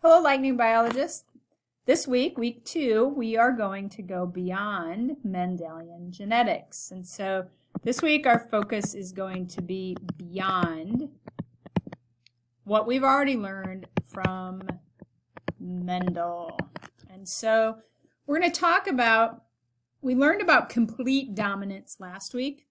Hello, Lightning Biologists. This week, week 2, we are going to go beyond Mendelian genetics. And so this week, our focus is going to be beyond what we've already learned from Mendel. And so we're going to talk about, we learned about complete dominance last week,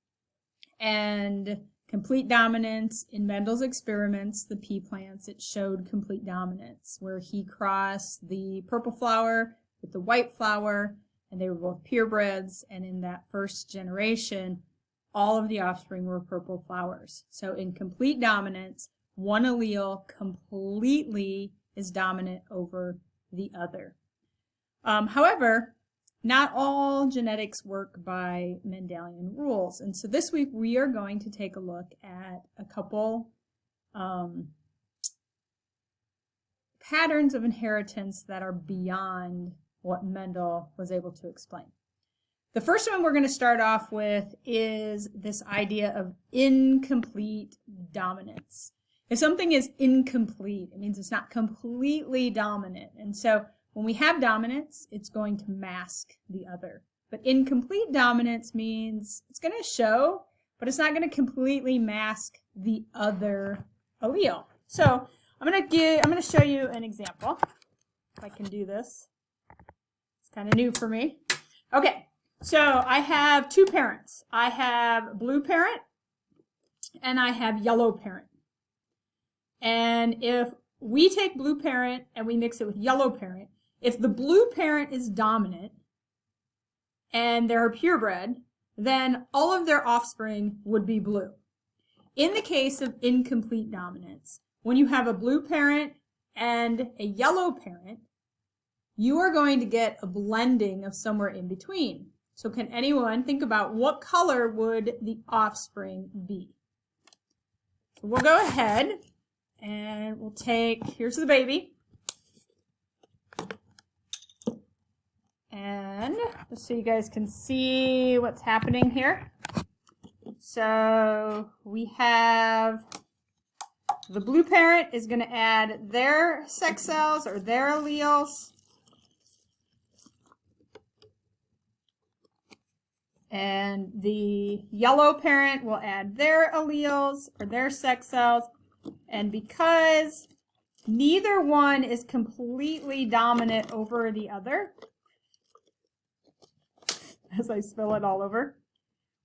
and complete dominance in Mendel's experiments, the pea plants, it showed complete dominance, where he crossed the purple flower with the white flower, and they were both purebreds, and in that first generation, all of the offspring were purple flowers. So in complete dominance, one allele completely is dominant over the other. However, not all genetics work by Mendelian rules. And so this week we are going to take a look at a couple patterns of inheritance that are beyond what Mendel was able to explain. The first one we're going to start off with is this idea of incomplete dominance. If something is incomplete, it means it's not completely dominant. And so when we have dominance, it's going to mask the other. But incomplete dominance means it's going to show, but it's not going to completely mask the other allele. So I'm going to show you an example. If I can do this. It's kind of new for me. Okay, so I have two parents. I have blue parent and I have yellow parent. And if we take blue parent and we mix it with yellow parent, if the blue parent is dominant and they're purebred, then all of their offspring would be blue. In the case of incomplete dominance, when you have a blue parent and a yellow parent, you are going to get a blending of somewhere in between. So can anyone think about what color would the offspring be? So we'll go ahead and we'll take, here's the baby. And just so you guys can see what's happening here. So we have the blue parent is going to add their sex cells or their alleles. And the yellow parent will add their alleles or their sex cells. And because neither one is completely dominant over the other, as I spill it all over,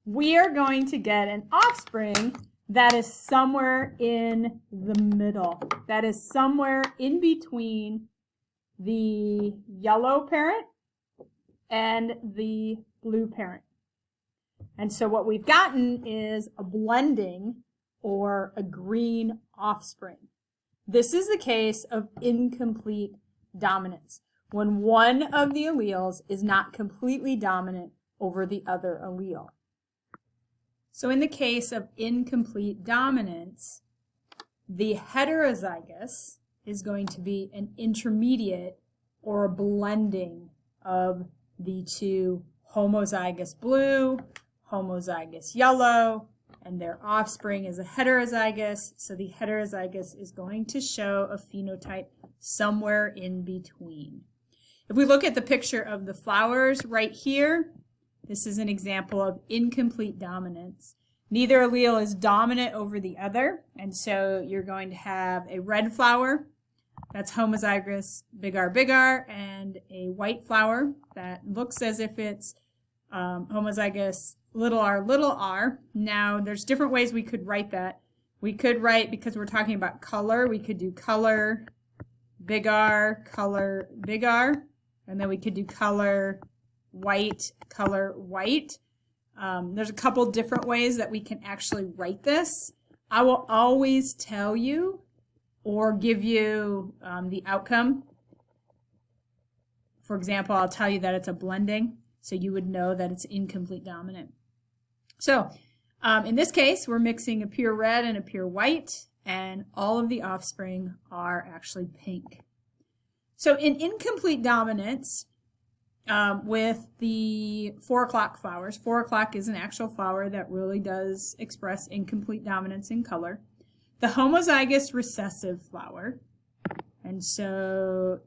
we are going to get an offspring that is somewhere in the middle. That is somewhere in between the yellow parent and the blue parent. And so what we've gotten is a blending or a green offspring. This is the case of incomplete dominance, when one of the alleles is not completely dominant over the other allele. So in the case of incomplete dominance, the heterozygous is going to be an intermediate or a blending of the two homozygous blue, homozygous yellow, and their offspring is a heterozygous, so the heterozygous is going to show a phenotype somewhere in between. If we look at the picture of the flowers right here, this is an example of incomplete dominance. Neither allele is dominant over the other, and so you're going to have a red flower that's homozygous big R, and a white flower that looks as if it's homozygous little r. Now, there's different ways we could write that. We could write, because we're talking about color, we could do color big R, and then we could do color white. There's a couple different ways that we can actually write this. I will always tell you or give you the outcome. For example, I'll tell you that it's a blending, so you would know that it's incomplete dominant. So in this case, we're mixing a pure red and a pure white, and all of the offspring are actually pink. So in incomplete dominance, with the 4 o'clock flowers, 4 o'clock is an actual flower that really does express incomplete dominance in color. The homozygous recessive flower And so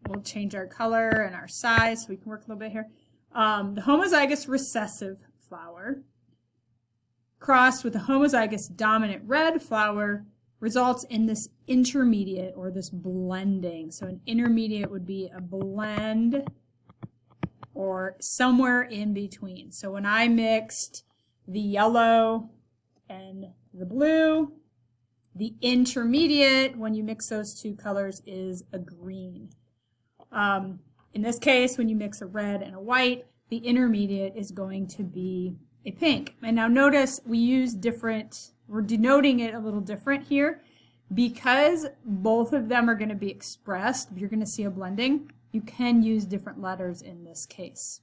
we'll change our color and our size so we can work a little bit here. The homozygous recessive flower crossed with the homozygous dominant red flower results in this intermediate or this blending. So an intermediate would be a blend or somewhere in between. So when I mixed the yellow and the blue, the intermediate, when you mix those two colors, is a green. In this case, when you mix a red and a white, the intermediate is going to be a pink. And now notice we use different, we're denoting it a little different here because both of them are going to be expressed. If you're going to see a blending, you can use different letters in this case.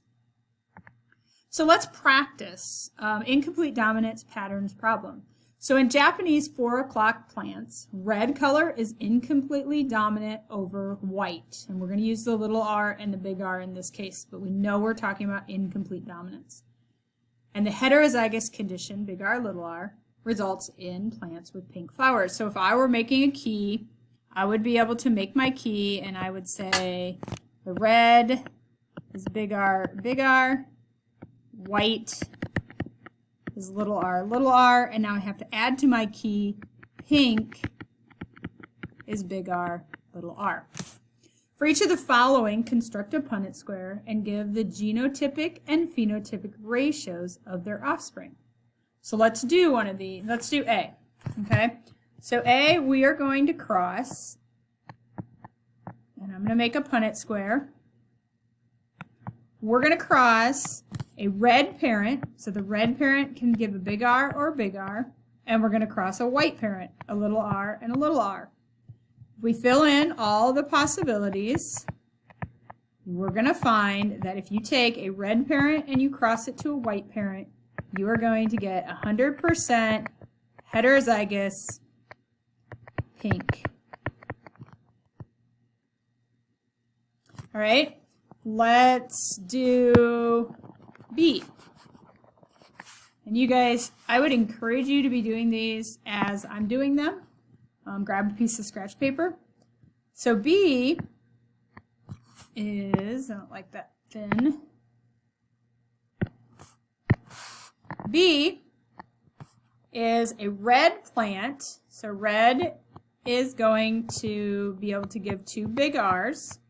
So let's practice incomplete dominance patterns problem. So in Japanese 4 o'clock plants, red color is incompletely dominant over white. And we're going to use the little r and the big R in this case, but we know we're talking about incomplete dominance. And the heterozygous condition, big R, little r, results in plants with pink flowers. So if I were making a key, I would be able to make my key and I would say the red is big R, white is little r, and now I have to add to my key pink is big R, little r. For each of the following, construct a Punnett square and give the genotypic and phenotypic ratios of their offspring. So let's do one of these. Let's do A. Okay. So A, we are going to cross, and I'm going to make a Punnett square. We're going to cross a red parent, so the red parent can give a big R or a big R, and we're going to cross a white parent, a little r and a little r. If we fill in all the possibilities, we're going to find that if you take a red parent and you cross it to a white parent, you are going to get 100% heterozygous pink. All right, let's do B. And you guys, I would encourage you to be doing these as I'm doing them. Grab a piece of scratch paper. So B is, I don't like that thin. B is a red plant. So red is going to be able to give 2 big R's.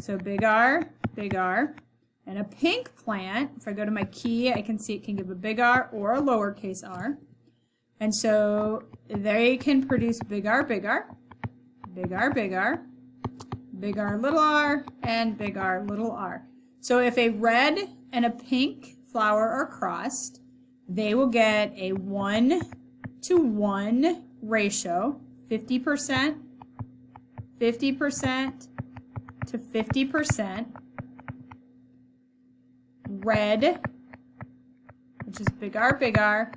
So big R, and a pink plant, if I go to my key, I can see it can give a big R or a lowercase r. And so they can produce big R, big R, big R, big R, big R, little r, and big R, little r. So if a red and a pink flower are crossed, they will get a 1-to-1 ratio, 50%, 50%, to 50% red, which is big R,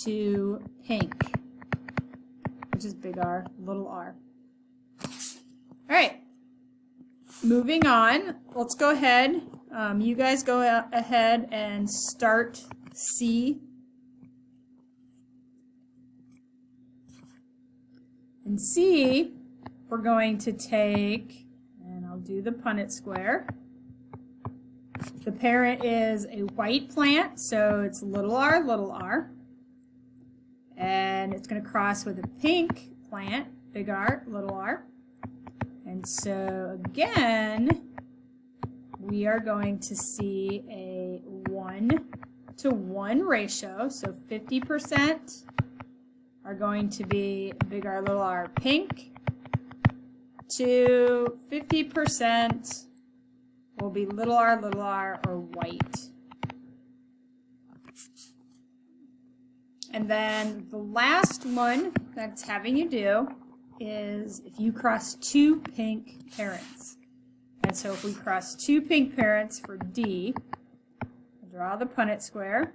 to pink, which is big R, little r. All right, moving on. Let's go ahead. You guys go ahead and start C. In C, we're going to take, and I'll do the Punnett square. The parent is a white plant, so it's little r. And it's going to cross with a pink plant, big R, little r. And so again, we are going to see a 1-to-1 ratio. So 50% are going to be big R, little r, pink, to 50% will be little r, or white. And then the last one that's having you do is if you cross 2 pink parents. And so if we cross 2 pink parents for D, I'll draw the Punnett square.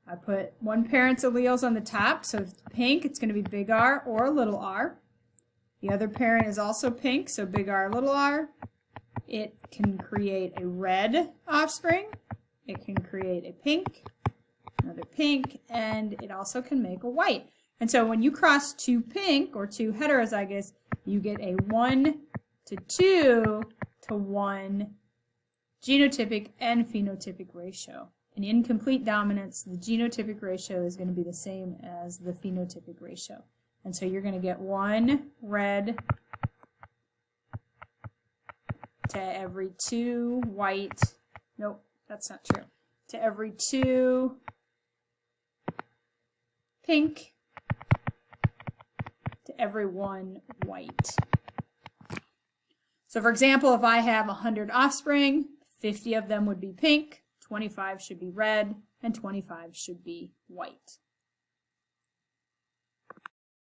I put one parent's alleles on the top, so if it's pink, it's going to be big R or little r. The other parent is also pink, so big R, little r. It can create a red offspring. It can create a pink, another pink, and it also can make a white. And so when you cross two pink or two heterozygous, you get a 1 to 2 to 1 genotypic and phenotypic ratio. In incomplete dominance, the genotypic ratio is going to be the same as the phenotypic ratio. And so you're going to get 1 red to every 2 white. Nope, that's not true. To every 2 pink to every 1 white. So for example, if I have 100 offspring, 50 of them would be pink, 25 should be red, and 25 should be white.